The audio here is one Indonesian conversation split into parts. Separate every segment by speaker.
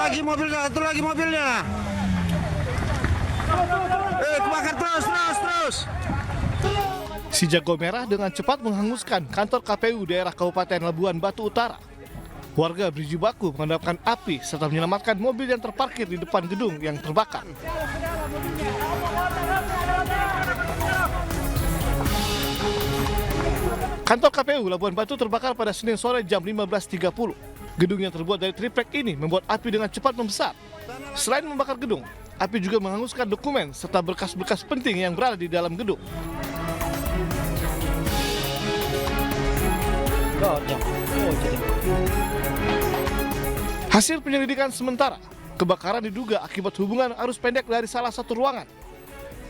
Speaker 1: satu lagi mobilnya. Kebakar terus.
Speaker 2: Si jago merah dengan cepat menghanguskan kantor KPU daerah Kabupaten Labuan Batu Utara. Warga berjibaku memadamkan api serta menyelamatkan mobil yang terparkir di depan gedung yang terbakar. Kantor KPU Labuan Batu terbakar pada Senin sore jam 15.30. Gedung yang terbuat dari triplek ini membuat api dengan cepat membesar. Selain membakar gedung, api juga menghanguskan dokumen serta berkas-berkas penting yang berada di dalam gedung. Hasil penyelidikan sementara, kebakaran diduga akibat hubungan arus pendek dari salah satu ruangan.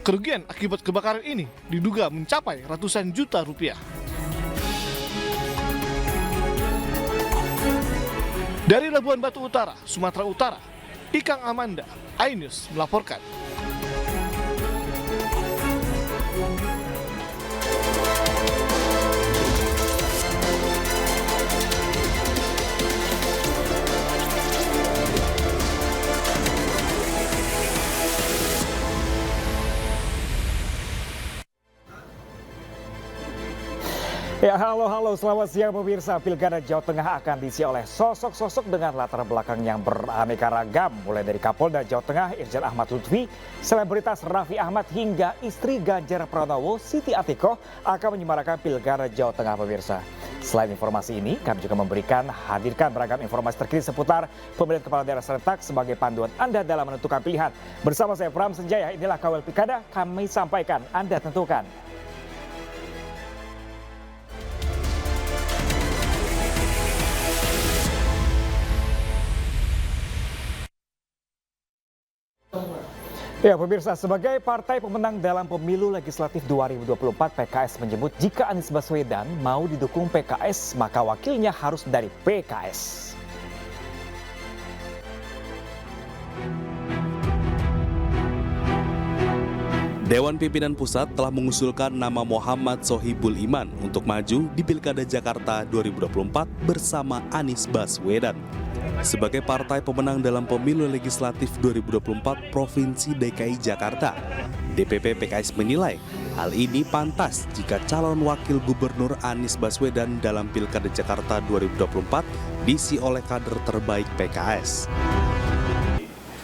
Speaker 2: Kerugian akibat kebakaran ini diduga mencapai ratusan juta rupiah. Dari Labuan Batu Utara, Sumatera Utara, Ikang Amanda, iNews melaporkan.
Speaker 3: Ya, halo, selamat siang pemirsa. Pilkada Jawa Tengah akan diisi oleh sosok-sosok dengan latar belakang yang beraneka ragam. Mulai dari Kapolda Jawa Tengah Irjen Ahmad Lutfi, selebritas Raffi Ahmad hingga istri Ganjar Pranowo Siti Atikoh akan menyemarakan Pilkada Jawa Tengah pemirsa. Selain informasi ini, kami juga hadirkan beragam informasi terkini seputar pemilihan kepala daerah serentak sebagai panduan Anda dalam menentukan pilihan. Bersama saya Pram Senjaya, inilah Kawal Pilkada, kami sampaikan, Anda tentukan. Ya pemirsa, sebagai partai pemenang dalam pemilu legislatif 2024, PKS menyebut jika Anies Baswedan mau didukung PKS, maka wakilnya harus dari PKS.
Speaker 4: Dewan Pimpinan Pusat telah mengusulkan nama Muhammad Sohibul Iman untuk maju di Pilkada Jakarta 2024 bersama Anies Baswedan. Sebagai partai pemenang dalam pemilu legislatif 2024 Provinsi DKI Jakarta, DPP PKS menilai hal ini pantas jika calon wakil gubernur Anies Baswedan dalam Pilkada Jakarta 2024 diisi oleh kader terbaik PKS.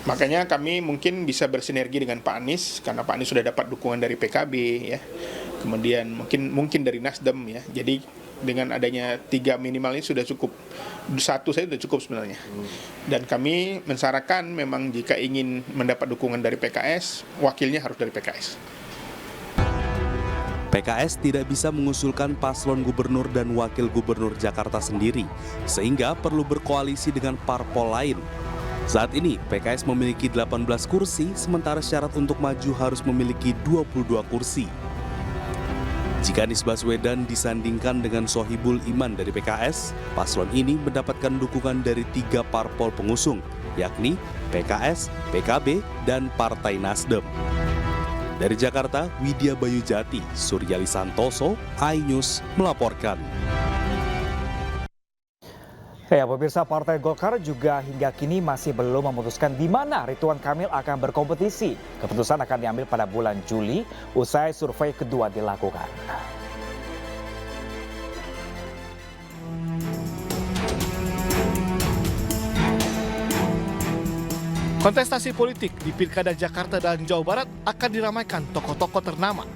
Speaker 5: Makanya kami mungkin bisa bersinergi dengan Pak Anies karena Pak Anies sudah dapat dukungan dari PKB ya. Kemudian mungkin dari Nasdem ya. Jadi dengan adanya 3 minimal ini sudah cukup. 1 saja sudah cukup sebenarnya. Dan kami mensyaratkan memang jika ingin mendapat dukungan dari PKS, wakilnya harus dari PKS.
Speaker 4: PKS tidak bisa mengusulkan paslon gubernur dan wakil gubernur Jakarta sendiri, sehingga perlu berkoalisi dengan parpol lain. Saat ini, PKS memiliki 18 kursi, sementara syarat untuk maju harus memiliki 22 kursi. Jika Anies Baswedan disandingkan dengan Sohibul Iman dari PKS, paslon ini mendapatkan dukungan dari 3 parpol pengusung, yakni PKS, PKB, dan Partai Nasdem. Dari Jakarta, Widya Bayujati, Suryali Santoso, iNews melaporkan.
Speaker 3: Ya, pemirsa, Partai Golkar juga hingga kini masih belum memutuskan di mana Ridwan Kamil akan berkompetisi. Keputusan akan diambil pada bulan Juli usai survei kedua dilakukan.
Speaker 2: Kontestasi politik di Pilkada Jakarta dan Jawa Barat akan diramaikan tokoh-tokoh ternama.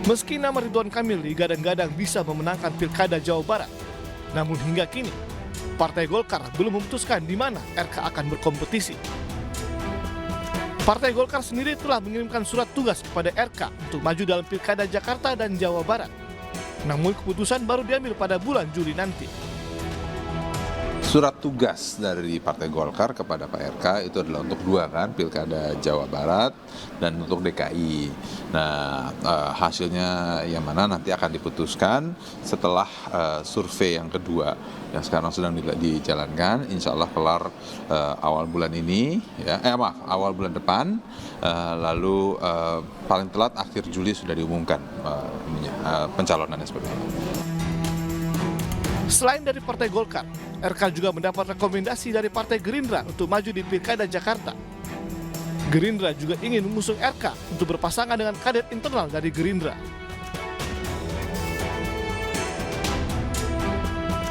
Speaker 2: Meski nama Ridwan Kamil digadang-gadang bisa memenangkan Pilkada Jawa Barat, namun hingga kini, Partai Golkar belum memutuskan di mana RK akan berkompetisi. Partai Golkar sendiri telah mengirimkan surat tugas kepada RK untuk maju dalam Pilkada Jakarta dan Jawa Barat. Namun keputusan baru diambil pada bulan Juli nanti.
Speaker 6: Surat tugas dari Partai Golkar kepada Pak RK itu adalah untuk 2 kan, Pilkada Jawa Barat dan untuk DKI. Nah, hasilnya yang mana nanti akan diputuskan setelah survei yang kedua yang sekarang sedang dijalankan. Insya Allah kelar awal bulan ini, ya, awal bulan depan, lalu paling telat akhir Juli sudah diumumkan pencalonannya seperti itu.
Speaker 2: Selain dari Partai Golkar, RK juga mendapat rekomendasi dari Partai Gerindra untuk maju di Pilkada Jakarta. Gerindra juga ingin mengusung RK untuk berpasangan dengan kader internal dari Gerindra.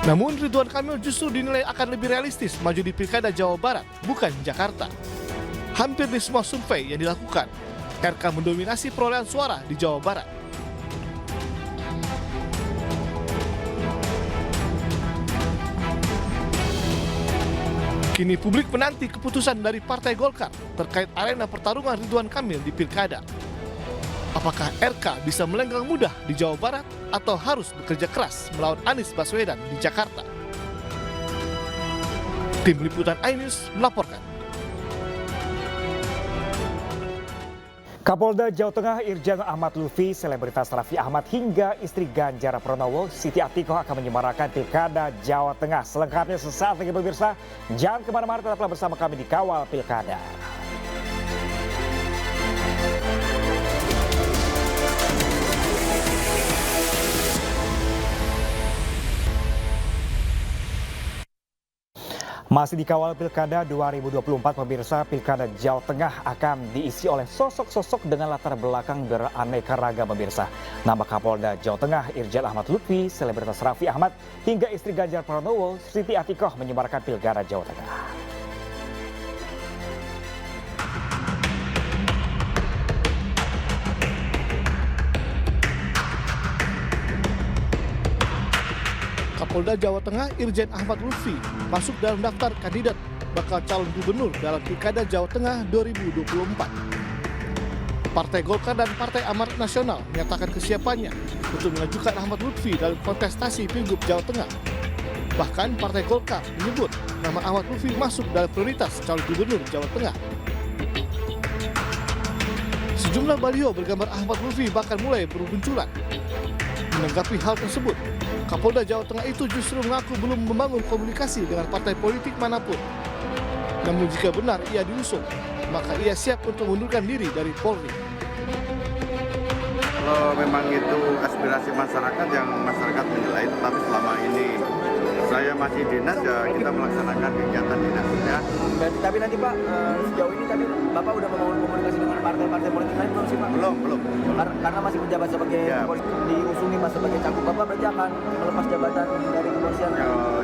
Speaker 2: Namun Ridwan Kamil justru dinilai akan lebih realistis maju di Pilkada Jawa Barat, bukan Jakarta. Hampir di semua survei yang dilakukan, RK mendominasi perolehan suara di Jawa Barat. Kini publik menanti keputusan dari Partai Golkar terkait arena pertarungan Ridwan Kamil di Pilkada. Apakah RK bisa melenggang mudah di Jawa Barat atau harus bekerja keras melawan Anies Baswedan di Jakarta? Tim Liputan iNews melaporkan.
Speaker 3: Kapolda Jawa Tengah Irjen Ahmad Lutfi, selebritas Raffi Ahmad hingga istri Ganjar Pranowo, Siti Atikoh akan menyemarakan Pilkada Jawa Tengah. Selengkapnya sesaat lagi pemirsa, jangan kemana-mana, tetaplah bersama kami di Kawal Pilkada. Masih di Kawal Pilkada 2024 pemirsa, Pilkada Jawa Tengah akan diisi oleh sosok-sosok dengan latar belakang beraneka ragam pemirsa. Nama Kapolda Jawa Tengah Irjen Ahmad Lutfi, selebritas Raffi Ahmad hingga istri Ganjar Pranowo, Siti Atikoh menyemarakan Pilkada Jawa Tengah.
Speaker 2: Kapolda Jawa Tengah Irjen Ahmad Lutfi masuk dalam daftar kandidat bakal calon gubernur dalam Pilkada Jawa Tengah 2024. Partai Golkar dan Partai Amanat Nasional menyatakan kesiapannya untuk mengajukan Ahmad Lutfi dalam kontestasi Pilgub Jawa Tengah. Bahkan Partai Golkar menyebut nama Ahmad Lutfi masuk dalam prioritas calon gubernur Jawa Tengah. Sejumlah baliho bergambar Ahmad Lutfi bahkan mulai bermunculan. Menanggapi hal tersebut, Kapolda Jawa Tengah itu justru mengaku belum membangun komunikasi dengan partai politik manapun. Namun jika benar ia diusung, maka ia siap untuk mundurkan diri dari Polri.
Speaker 7: Kalau memang itu aspirasi masyarakat yang masyarakat menilai, tetapi selama ini saya masih dinas, ya kita melaksanakan kegiatan dinasnya.
Speaker 8: Tapi nanti Pak, sejauh ini tadi Bapak udah membangun komunikasi dengan partai-partai politik lain belum sih Pak?
Speaker 7: Belum.
Speaker 8: Karena masih menjabat sebagai diusungi Mas sebagai cagup, Bapak berarti akan melepas jabatan dari kepolisian?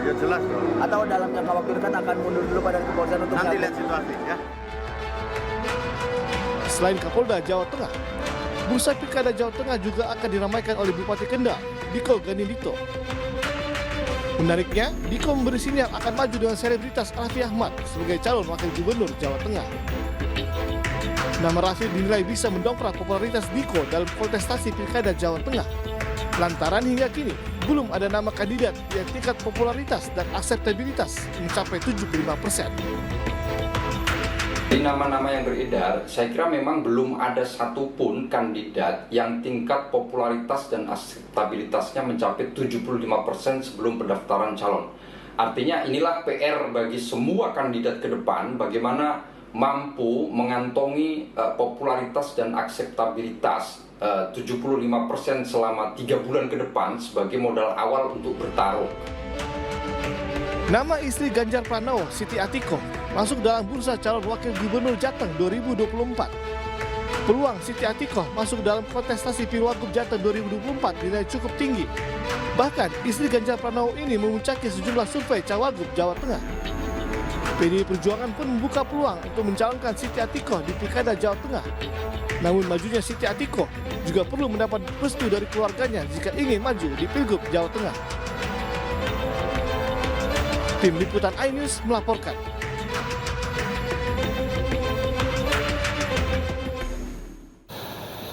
Speaker 7: Ya jelas dong.
Speaker 8: Atau dalam jangka waktu dekat akan mundur dulu pada kepolisian untuk
Speaker 7: nanti lihat situasi ya.
Speaker 2: Selain Kapolda Jawa Tengah, bursa Pilkada Jawa Tengah juga akan diramaikan oleh Bupati Kendal, Diko Ganindito. Menariknya, Diko memberi sinyal akan maju dengan selebritas Raffi Ahmad sebagai calon wakil gubernur Jawa Tengah. Nama Raffi dinilai bisa mendongkrak popularitas Diko dalam kontestasi Pilkada Jawa Tengah. Lantaran hingga kini belum ada nama kandidat yang tingkat popularitas dan akseptabilitas mencapai 75%.
Speaker 9: Di nama-nama yang beredar, saya kira memang belum ada satupun kandidat yang tingkat popularitas dan akseptabilitasnya mencapai 75% sebelum pendaftaran calon. Artinya inilah PR bagi semua kandidat ke depan, bagaimana mampu mengantongi popularitas dan akseptabilitas 75% selama 3 bulan ke depan sebagai modal awal untuk bertarung.
Speaker 2: Nama istri Ganjar Pranowo, Siti Atikoh, masuk dalam bursa calon wakil gubernur Jateng 2024. Peluang Siti Atikoh masuk dalam kontestasi Pilwagub Jateng 2024 dinilai cukup tinggi. Bahkan istri Ganjar Pranowo ini memuncaki sejumlah survei Cawagup Jawa Tengah. PDI Perjuangan pun membuka peluang untuk mencalonkan Siti Atikoh di Pilkada Jawa Tengah. Namun majunya Siti Atikoh juga perlu mendapat restu dari keluarganya jika ingin maju di Pilgub Jawa Tengah. Tim Liputan iNews melaporkan.